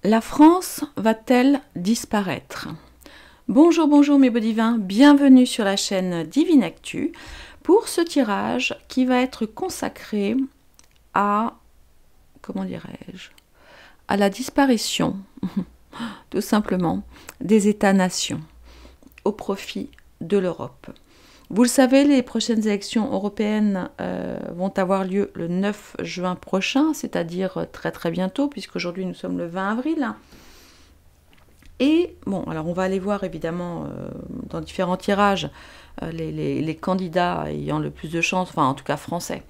La France va-t-elle disparaître? Bonjour, bonjour mes beaux divins, bienvenue sur la chaîne Divine Actu pour ce tirage qui va être consacré à, comment dirais-je, à la disparition, tout simplement, des États-nations au profit de l'Europe. Vous le savez, les prochaines élections européennes vont avoir lieu le 9 juin prochain, c'est-à-dire très très bientôt, puisqu'aujourd'hui nous sommes le 20 avril. Et bon, alors on va aller voir évidemment dans différents tirages les candidats ayant le plus de chances, enfin en tout cas français,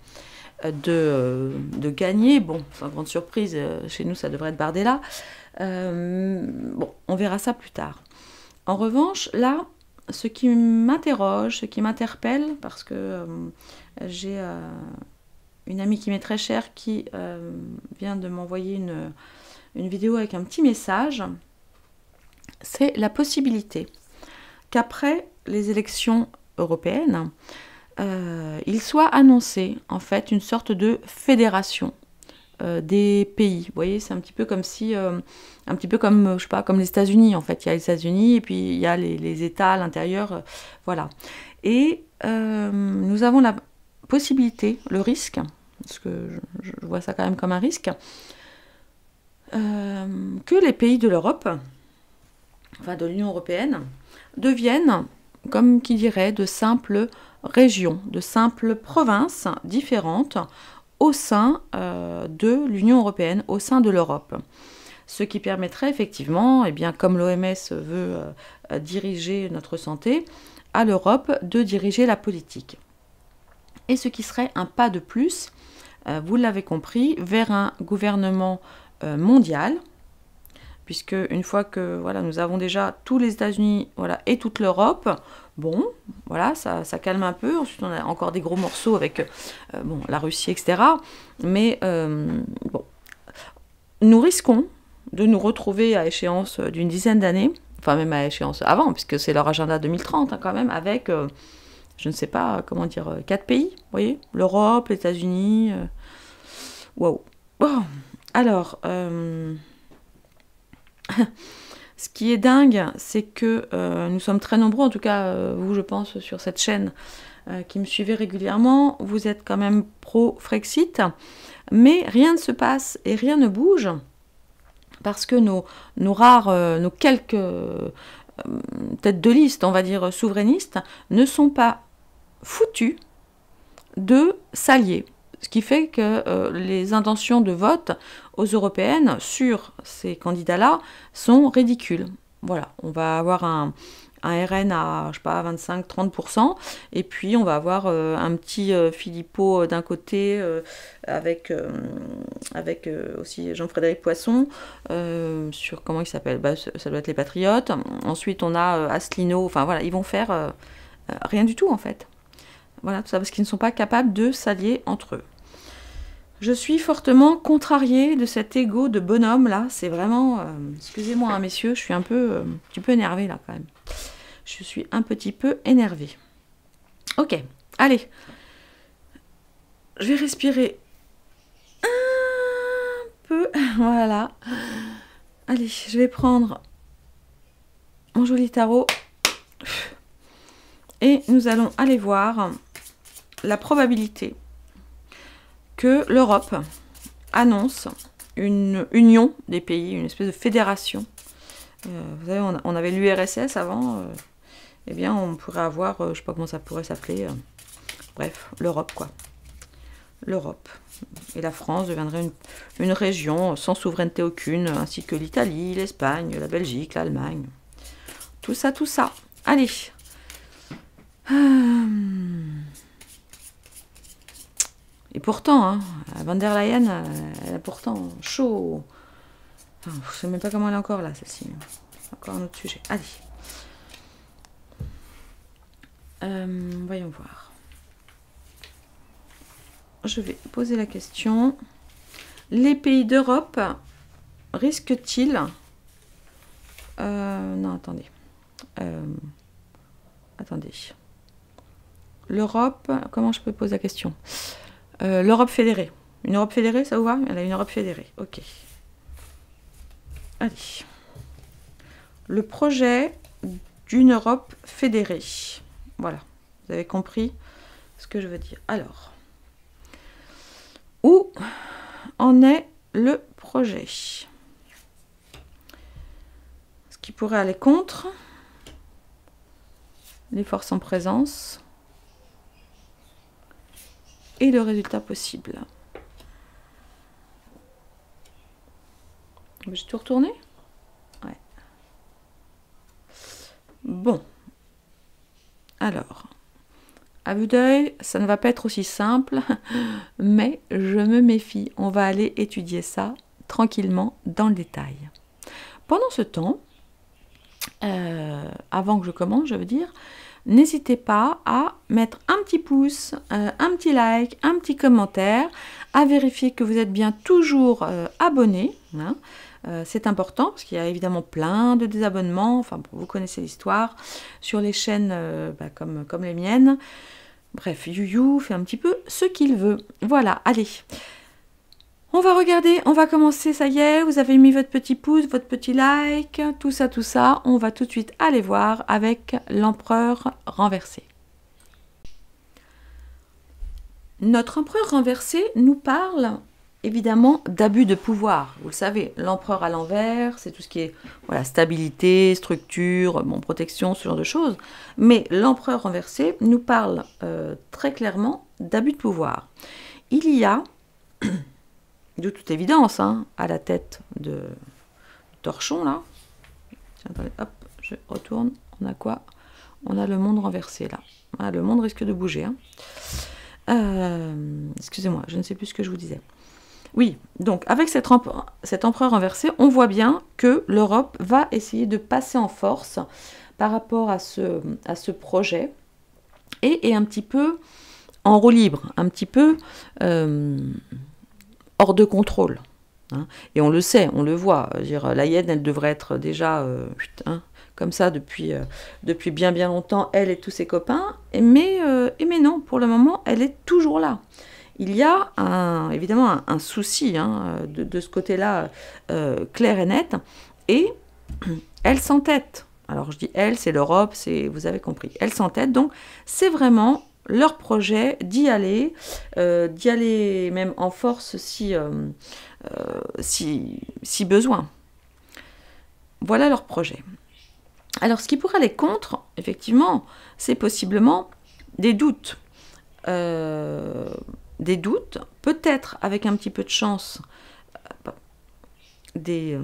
de gagner. Bon, sans grande surprise, chez nous ça devrait être Bardella. Bon, on verra ça plus tard. En revanche, là, ce qui m'interroge, ce qui m'interpelle, parce que j'ai une amie qui m'est très chère qui vient de m'envoyer une vidéo avec un petit message, c'est la possibilité qu'après les élections européennes, il soit annoncé en fait une sorte de fédération des pays. Vous voyez, c'est un petit peu comme si, un petit peu comme, je sais pas, comme les États-Unis en fait. Il y a les États-Unis et puis il y a les États à l'intérieur, voilà. Et nous avons la possibilité, le risque, parce que je vois ça quand même comme un risque, que les pays de l'Europe, enfin de l'Union européenne, deviennent, comme qui dirait, de simples régions, de simples provinces différentes au sein de l'Union européenne, au sein de l'Europe. Ce qui permettrait effectivement, eh bien, comme l'OMS veut diriger notre santé, à l'Europe de diriger la politique. Et ce qui serait un pas de plus, vous l'avez compris, vers un gouvernement mondial, puisque une fois que voilà, nous avons déjà tous les États-Unis voilà, et toute l'Europe, bon, voilà, ça calme un peu. Ensuite, on a encore des gros morceaux avec bon, la Russie, etc. Mais bon, nous risquons de nous retrouver à échéance d'une dizaine d'années, enfin même à échéance avant, puisque c'est leur agenda 2030 hein, quand même, avec, je ne sais pas, comment dire, 4 pays, vous voyez, l'Europe, les États-Unis, waouh. Bon, alors... ce qui est dingue, c'est que nous sommes très nombreux, en tout cas vous je pense sur cette chaîne qui me suivez régulièrement, vous êtes quand même pro-Frexit, mais rien ne se passe et rien ne bouge, parce que nos quelques têtes de liste, on va dire souverainistes, ne sont pas foutus de s'allier. Ce qui fait que les intentions de vote aux européennes sur ces candidats-là sont ridicules. Voilà, on va avoir un RN à, je sais pas, 25-30%, et puis on va avoir un petit Philippot d'un côté, avec aussi Jean-Frédéric Poisson, sur, comment il s'appelle, bah, ça doit être les Patriotes. Ensuite on a Asselineau, enfin voilà, ils vont faire rien du tout en fait. Voilà, tout ça parce qu'ils ne sont pas capables de s'allier entre eux. Je suis fortement contrariée de cet ego de bonhomme là. C'est vraiment... excusez-moi hein, messieurs, je suis un petit peu énervée là quand même. Je suis un petit peu énervée. Ok, allez. Je vais respirer un peu. Voilà. Allez, je vais prendre mon joli tarot. Et nous allons aller voir la probabilité que l'Europe annonce une union des pays, une espèce de fédération. Vous savez, on avait l'URSS avant, eh bien on pourrait avoir, je ne sais pas comment ça pourrait s'appeler, bref, l'Europe quoi. L'Europe. Et la France deviendrait une région sans souveraineté aucune, ainsi que l'Italie, l'Espagne, la Belgique, l'Allemagne. Tout ça, tout ça. Allez. Et pourtant, hein, Van der Leyen, elle a pourtant chaud. Enfin, je ne sais même pas comment elle est encore là, celle-ci. Encore un autre sujet. Allez. Voyons voir. Je vais poser la question. Les pays d'Europe risquent-ils... non, attendez. Attendez. L'Europe... Comment je peux poser la question ? L'Europe fédérée. Une Europe fédérée, ça vous va ? Elle a une Europe fédérée. Ok. Allez. Le projet d'une Europe fédérée. Voilà, vous avez compris ce que je veux dire. Alors, où en est le projet? Ce qui pourrait aller contre les forces en présence et le résultat possible. J'ai tout retourné? Ouais. Bon. Alors, à vue d'œil, ça ne va pas être aussi simple, mais je me méfie. On va aller étudier ça tranquillement dans le détail. Pendant ce temps, avant que je commence, je veux dire, n'hésitez pas à mettre un petit pouce, un petit like, un petit commentaire, à vérifier que vous êtes bien toujours abonné. Hein. C'est important parce qu'il y a évidemment plein de désabonnements, enfin vous connaissez l'histoire, sur les chaînes comme les miennes. Bref, Youyou fait un petit peu ce qu'il veut. Voilà, allez. On va regarder, on va commencer, ça y est, vous avez mis votre petit pouce, votre petit like, tout ça. On va tout de suite aller voir avec l'empereur renversé. Notre empereur renversé nous parle évidemment d'abus de pouvoir. Vous le savez, l'empereur à l'envers, c'est tout ce qui est voilà, stabilité, structure, bon, protection, ce genre de choses. Mais l'empereur renversé nous parle très clairement d'abus de pouvoir. Il y a, de toute évidence, hein, à la tête de Torchon, là, tiens, attendez, hop, je retourne, on a quoi? On a le monde renversé, là. Ah, le monde risque de bouger. Hein. Excusez-moi, je ne sais plus ce que je vous disais. Oui, donc avec cet empereur renversé, on voit bien que l'Europe va essayer de passer en force par rapport à ce projet et est un petit peu en roue libre, un petit peu hors de contrôle. Hein. Et on le sait, on le voit. Dire, la hyène, elle devrait être déjà comme ça depuis bien longtemps, elle et tous ses copains. Mais non, pour le moment, elle est toujours là. Il y a évidemment un souci de ce côté-là clair et net, et elle s'entête. Alors je dis elle, c'est l'Europe, vous avez compris. Elle s'entête, donc c'est vraiment leur projet d'y aller même en force si besoin. Voilà leur projet. Alors ce qui pourrait aller contre, effectivement, c'est possiblement des doutes. Peut-être avec un petit peu de chance, des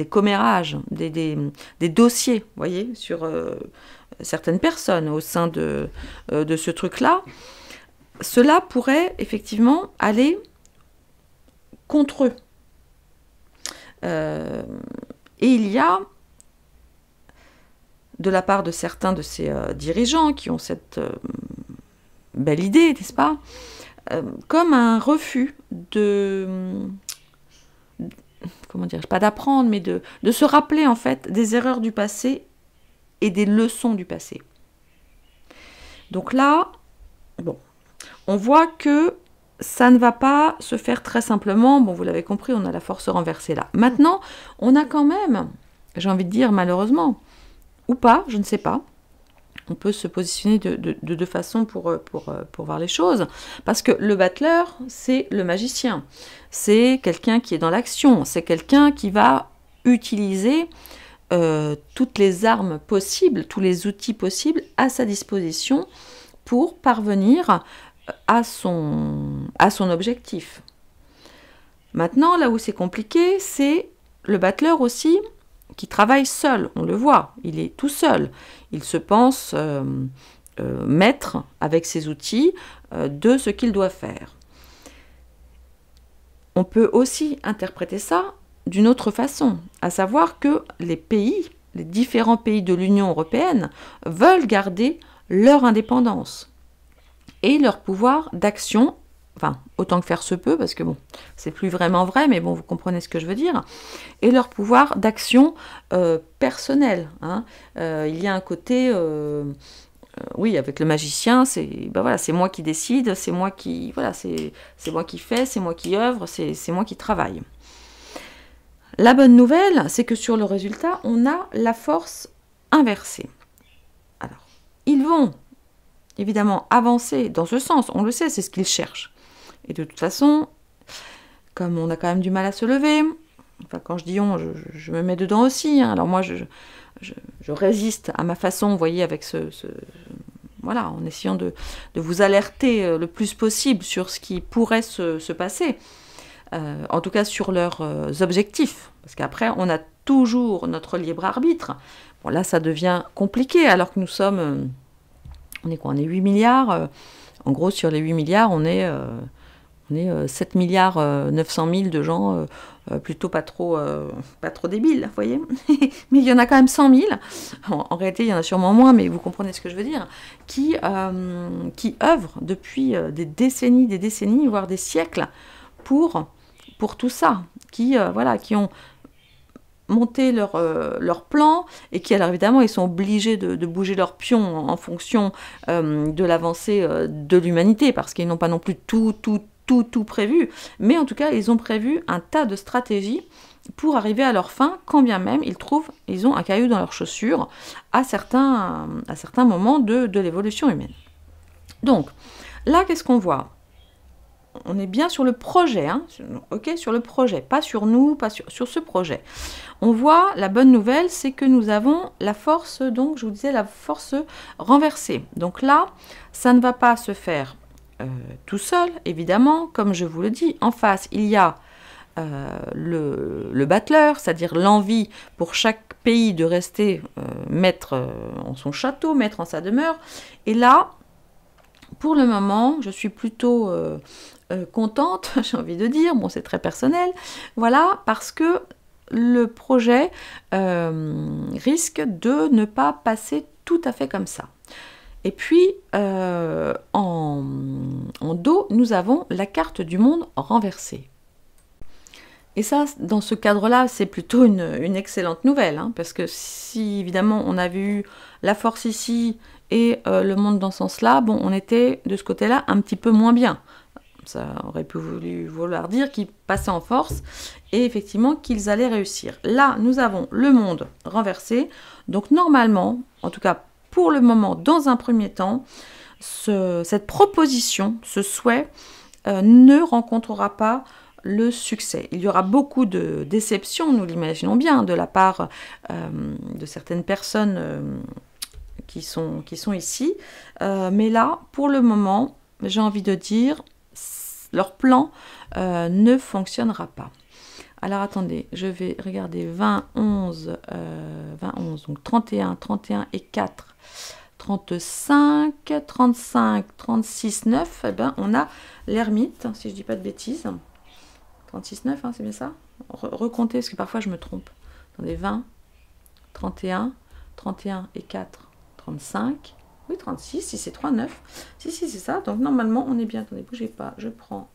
commérages, des dossiers, vous voyez, sur certaines personnes au sein de ce truc-là. Cela pourrait effectivement aller contre eux. Et il y a, de la part de certains de ces dirigeants qui ont cette belle idée, n'est-ce pas, comme un refus comment dire, pas d'apprendre, mais de se rappeler en fait des erreurs du passé et des leçons du passé. Donc là, bon, on voit que ça ne va pas se faire très simplement. Bon, vous l'avez compris, on a la force renversée là. Maintenant, on a quand même, j'ai envie de dire malheureusement, ou pas, je ne sais pas, on peut se positionner de deux façons pour voir les choses. Parce que le battleur, c'est le magicien. C'est quelqu'un qui est dans l'action. C'est quelqu'un qui va utiliser toutes les armes possibles, tous les outils possibles à sa disposition pour parvenir à son objectif. Maintenant, là où c'est compliqué, c'est le battleur aussi qui travaille seul, on le voit, il est tout seul. Il se pense maître avec ses outils de ce qu'il doit faire. On peut aussi interpréter ça d'une autre façon, à savoir que les différents pays de l'Union européenne veulent garder leur indépendance et leur pouvoir d'action, enfin, autant que faire se peut, parce que bon, c'est plus vraiment vrai, mais bon, vous comprenez ce que je veux dire, et leur pouvoir d'action personnel. Hein. Il y a un côté, oui, avec le magicien, c'est voilà, c'est moi qui décide, c'est moi qui, voilà, c'est moi qui fais, c'est moi qui œuvre, c'est moi qui travaille. La bonne nouvelle, c'est que sur le résultat, on a la force inversée. Alors, ils vont évidemment avancer dans ce sens, on le sait, c'est ce qu'ils cherchent. Et de toute façon, comme on a quand même du mal à se lever, enfin quand je dis on, je me mets dedans aussi, hein. Alors moi je résiste à ma façon, vous voyez, avec voilà, en essayant de vous alerter le plus possible sur ce qui pourrait se passer, en tout cas sur leurs objectifs, parce qu'après on a toujours notre libre arbitre. Bon là ça devient compliqué alors que nous sommes, on est quoi, on est 8 milliards, en gros sur les 8 milliards on est 7 milliards 900 000 de gens plutôt pas trop débiles, vous voyez. Mais il y en a quand même 100 000, en réalité il y en a sûrement moins, mais vous comprenez ce que je veux dire, qui œuvrent depuis des décennies, voire des siècles, pour tout ça, qui ont monté leur plan, et qui alors évidemment ils sont obligés de bouger leurs pions en fonction de l'avancée de l'humanité, parce qu'ils n'ont pas non plus tout prévu, mais en tout cas ils ont prévu un tas de stratégies pour arriver à leur fin, quand bien même ils ont un caillou dans leur chaussure à certains moments de l'évolution humaine. Donc là, qu'est-ce qu'on voit? On est bien sur le projet, hein, ok, sur le projet, pas sur nous, pas sur ce projet. On voit, la bonne nouvelle, c'est que nous avons la force, donc je vous disais, la force renversée. Donc là, ça ne va pas se faire tout seul, évidemment, comme je vous le dis. En face, il y a le battleur, c'est-à-dire l'envie pour chaque pays de rester maître en son château, maître en sa demeure. Et là, pour le moment, je suis plutôt contente, j'ai envie de dire, bon c'est très personnel, voilà, parce que le projet risque de ne pas passer tout à fait comme ça. Et puis, en dos, nous avons la carte du monde renversée. Et ça, dans ce cadre-là, c'est plutôt une excellente nouvelle, hein, parce que si, évidemment, on avait eu la force ici et le monde dans ce sens-là, bon, on était, de ce côté-là, un petit peu moins bien. Ça aurait pu vouloir dire qu'ils passaient en force et effectivement qu'ils allaient réussir. Là, nous avons le monde renversé, donc normalement, en tout cas pour le moment, dans un premier temps, cette proposition, ce souhait, ne rencontrera pas le succès. Il y aura beaucoup de déceptions, nous l'imaginons bien, de la part de certaines personnes qui sont ici. Mais là, pour le moment, j'ai envie de dire, leur plan ne fonctionnera pas. Alors attendez, je vais regarder 20, 11, donc 31 et 4, 35, 35, 36, 9, eh ben, on a l'ermite, si je ne dis pas de bêtises. 36, 9, hein, c'est bien ça? Recomptez, parce que parfois je me trompe. Attendez, 20, 31 et 4, 35. Oui, 36, si c'est 3, 9. Si, c'est ça. Donc normalement, on est bien. Attendez, bougez pas. Je prends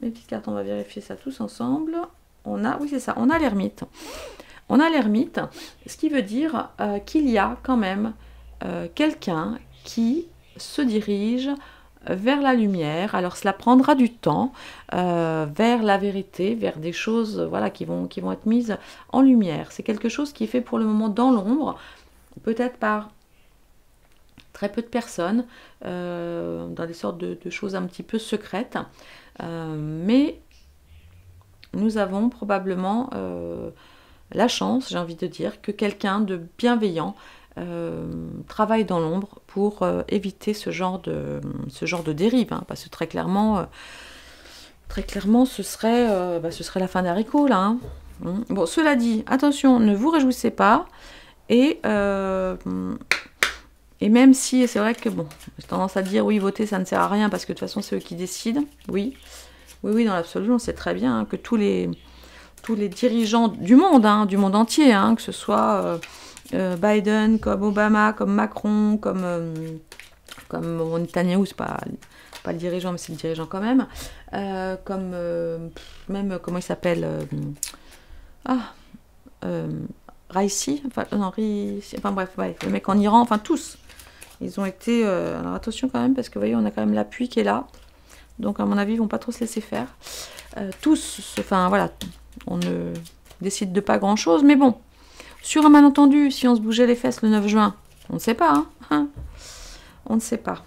mes petites cartes, on va vérifier ça tous ensemble. On a, oui, c'est ça, on a l'ermite. On a l'ermite, ce qui veut dire qu'il y a quand même quelqu'un qui se dirige vers la lumière. Alors cela prendra du temps, vers la vérité, vers des choses voilà, qui vont être mises en lumière. C'est quelque chose qui est fait pour le moment dans l'ombre, peut-être par très peu de personnes, dans des sortes de choses un petit peu secrètes. Mais nous avons probablement la chance, j'ai envie de dire, que quelqu'un de bienveillant travaille dans l'ombre pour éviter ce genre de dérive, hein, parce que très clairement, ce serait la fin d'haricot, là. Hein. Bon, cela dit, attention, ne vous réjouissez pas, et même si c'est vrai que, bon, j'ai tendance à dire, oui, voter, ça ne sert à rien, parce que de toute façon, c'est eux qui décident, oui, dans l'absolu, on sait très bien hein, que tous les dirigeants du monde entier, hein, que ce soit Biden, comme Obama, comme Macron, comme Netanyahu, c'est pas le dirigeant, mais c'est le dirigeant quand même, comme même, comment il s'appelle Raisi, enfin bref, le mec en Iran, enfin tous, ils ont été, alors attention quand même, parce que vous voyez, on a quand même l'appui qui est là, donc à mon avis, ils vont pas trop se laisser faire, tous, enfin voilà, on ne décide de pas grand-chose. Mais bon, sur un malentendu, si on se bougeait les fesses le 9 juin, on ne sait pas. Hein. On ne sait pas.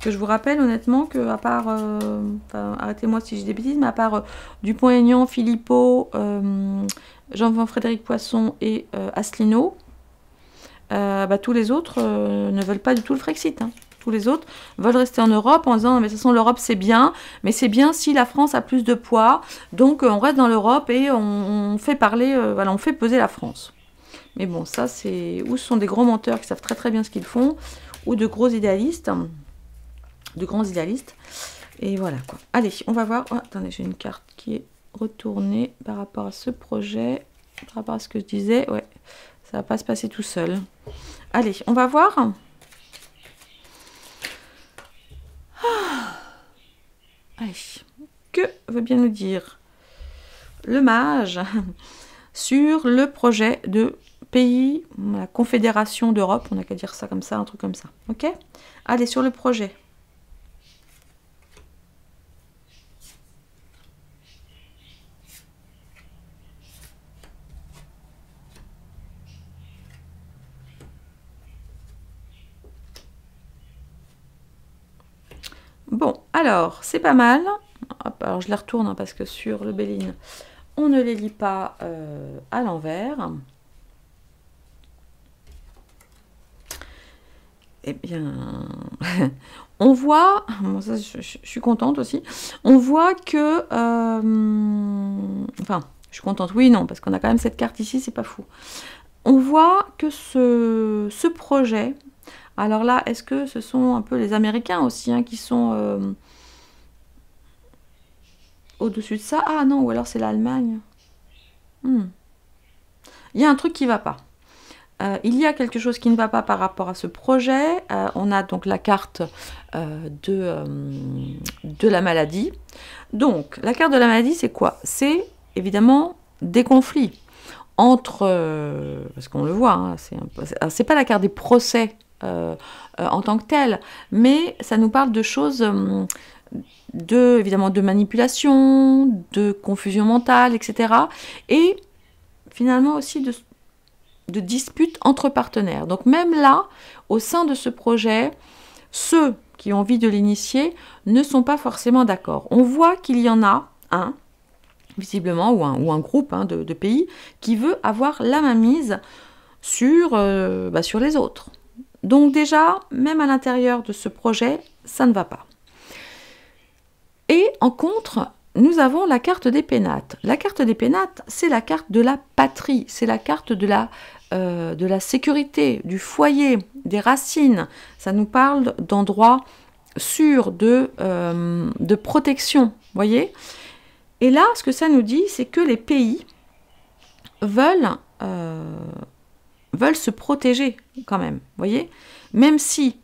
Que je vous rappelle honnêtement que à part, arrêtez-moi si j'ai des bêtises, mais à part Dupont-Aignan, Philippot, Jean-Frédéric Poisson et Asselineau, tous les autres ne veulent pas du tout le Frexit. Hein. Tous les autres veulent rester en Europe en disant, mais de toute façon l'Europe c'est bien, mais c'est bien si la France a plus de poids, donc on reste dans l'Europe et on fait parler, voilà, on fait peser la France. Mais bon, ça c'est, ou ce sont des gros menteurs qui savent très très bien ce qu'ils font, ou de gros idéalistes, de grands idéalistes. Et voilà quoi. Allez, on va voir. Oh, attendez, j'ai une carte qui est retournée par rapport à ce projet, par rapport à ce que je disais. Ouais, ça va pas se passer tout seul. Allez, on va voir. Allez, que veut bien nous dire le mage sur le projet de pays, la Confédération d'Europe, on n'a qu'à dire ça comme ça, un truc comme ça. Ok? Allez, sur le projet. Bon, alors, c'est pas mal. Hop, alors, je les retourne hein, parce que sur le Béline, on ne les lit pas à l'envers. Eh bien, on voit, bon, ça, je suis contente aussi, on voit que, enfin, je suis contente, oui, non, parce qu'on a quand même cette carte ici, c'est pas fou. On voit que ce projet, alors là, est-ce que ce sont un peu les Américains aussi hein, qui sont au-dessus de ça? Ah non, ou alors c'est l'Allemagne. Il y a un truc qui ne va pas. Il y a quelque chose qui ne va pas par rapport à ce projet. On a donc la carte de la maladie. Donc, la carte de la maladie, c'est quoi? C'est évidemment des conflits entre... parce qu'on le voit, hein, c'est pas la carte des procès en tant que tel, mais ça nous parle de choses... évidemment de manipulation, de confusion mentale, etc. Et finalement aussi de disputes entre partenaires. Donc même là, au sein de ce projet, ceux qui ont envie de l'initier ne sont pas forcément d'accord. On voit qu'il y en a un, visiblement, ou un groupe hein, de pays, qui veut avoir la mainmise sur les autres. Donc déjà, même à l'intérieur de ce projet, ça ne va pas. Et en contre, nous avons la carte des pénates. La carte des pénates, c'est la carte de la patrie, c'est la carte de la sécurité, du foyer, des racines. Ça nous parle d'endroits sûrs, de protection, voyez. Et là, ce que ça nous dit, c'est que les pays veulent se protéger quand même, voyez. Même si...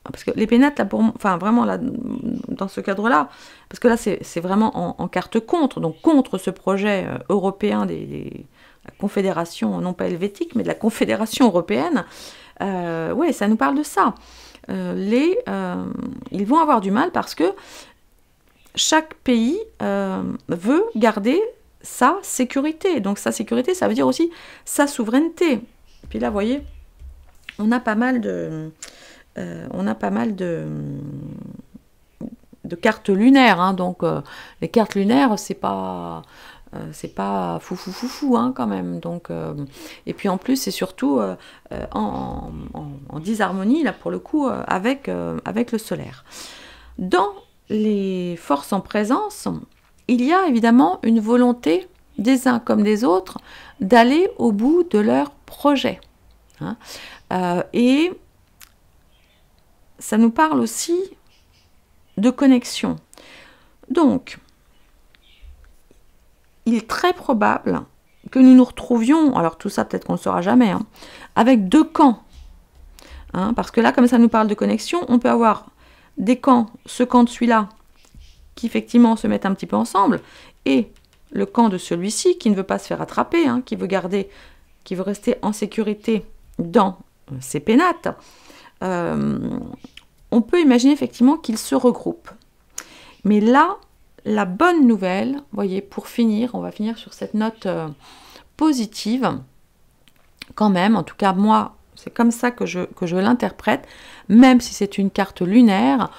Parce que les pénates, là, enfin vraiment là, dans ce cadre-là, parce que là c'est vraiment en carte contre, donc contre ce projet européen de la Confédération, non pas helvétique, mais de la Confédération européenne, ouais, ça nous parle de ça. Ils vont avoir du mal parce que chaque pays veut garder sa sécurité. Donc sa sécurité, ça veut dire aussi sa souveraineté. Puis là, vous voyez, on a pas mal de cartes lunaires, hein, donc les cartes lunaires, c'est pas fou hein, quand même. Donc, et puis en plus, c'est surtout en disharmonie, là pour le coup, avec le solaire. Dans les forces en présence, il y a évidemment une volonté des uns comme des autres d'aller au bout de leur projet. Hein, et ça nous parle aussi de connexion. Donc, il est très probable que nous nous retrouvions, alors tout ça peut-être qu'on ne le saura jamais, hein, avec deux camps. Hein, parce que là, comme ça nous parle de connexion, on peut avoir des camps, ce camp de celui-là, qui effectivement se mettent un petit peu ensemble, et le camp de celui-ci qui ne veut pas se faire attraper, hein, qui veut rester en sécurité dans ses pénates. On peut imaginer effectivement qu'ils se regroupent. Mais là, la bonne nouvelle, vous voyez, pour finir, on va finir sur cette note positive, quand même, en tout cas moi, c'est comme ça que je l'interprète, même si c'est une carte lunaire,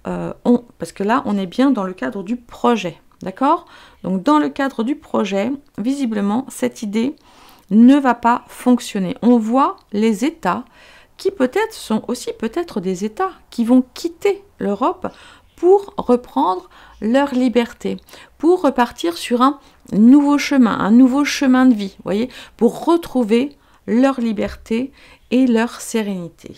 parce que là, on est bien dans le cadre du projet, d'accord? Donc, dans le cadre du projet, visiblement, cette idée ne va pas fonctionner. On voit les États qui peut-être sont aussi peut-être des États qui vont quitter l'Europe pour reprendre leur liberté, pour repartir sur un nouveau chemin de vie, vous voyez, pour retrouver leur liberté et leur sérénité.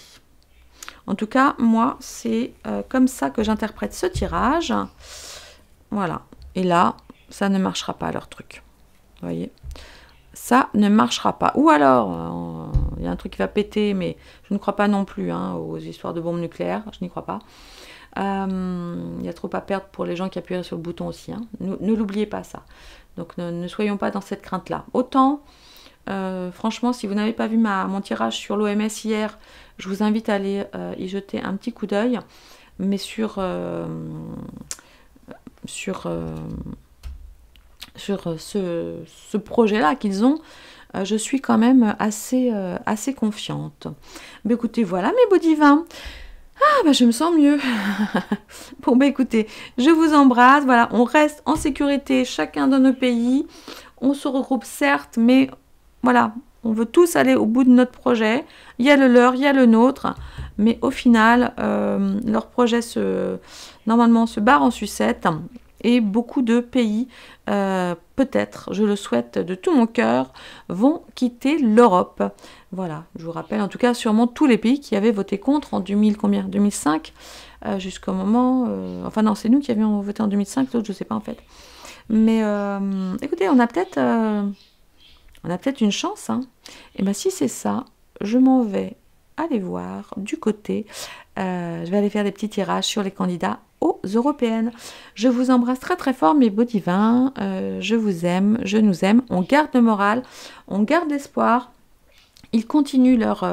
En tout cas, moi, c'est comme ça que j'interprète ce tirage. Voilà. Et là, ça ne marchera pas, leur truc. Vous voyez, ça ne marchera pas. Ou alors, il y a un truc qui va péter, mais je ne crois pas non plus aux histoires de bombes nucléaires. Je n'y crois pas. Il y a trop à perdre pour les gens qui appuient sur le bouton aussi. Ne l'oubliez pas, ça. Donc, ne soyons pas dans cette crainte-là. Autant, franchement, si vous n'avez pas vu mon tirage sur l'OMS hier, je vous invite à aller y jeter un petit coup d'œil. Mais sur ce projet-là qu'ils ont, je suis quand même assez confiante. Mais écoutez, voilà mes beaux divins. Ah, je me sens mieux. Bon, écoutez, je vous embrasse. Voilà, on reste en sécurité, chacun dans nos pays. On se regroupe certes, mais voilà, on veut tous aller au bout de notre projet. Il y a le leur, il y a le nôtre. Mais au final, leur projet normalement se barre en sucette. Et beaucoup de pays, peut-être, je le souhaite de tout mon cœur, vont quitter l'Europe. Voilà, je vous rappelle en tout cas sûrement tous les pays qui avaient voté contre en 2005, jusqu'au moment... enfin non, c'est nous qui avions voté en 2005, l'autre je ne sais pas en fait. Mais écoutez, on a peut-être une chance. Et bien si c'est ça, je m'en vais aller voir du côté. Je vais aller faire des petits tirages sur les candidats aux européennes. Je vous embrasse très très fort mes beaux divins. Je vous aime, je nous aime. On garde le moral, on garde l'espoir. Ils continuent leur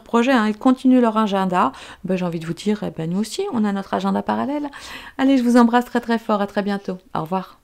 projet, ils continuent leur agenda. J'ai envie de vous dire, nous aussi, on a notre agenda parallèle. Allez, je vous embrasse très très fort, à très bientôt. Au revoir.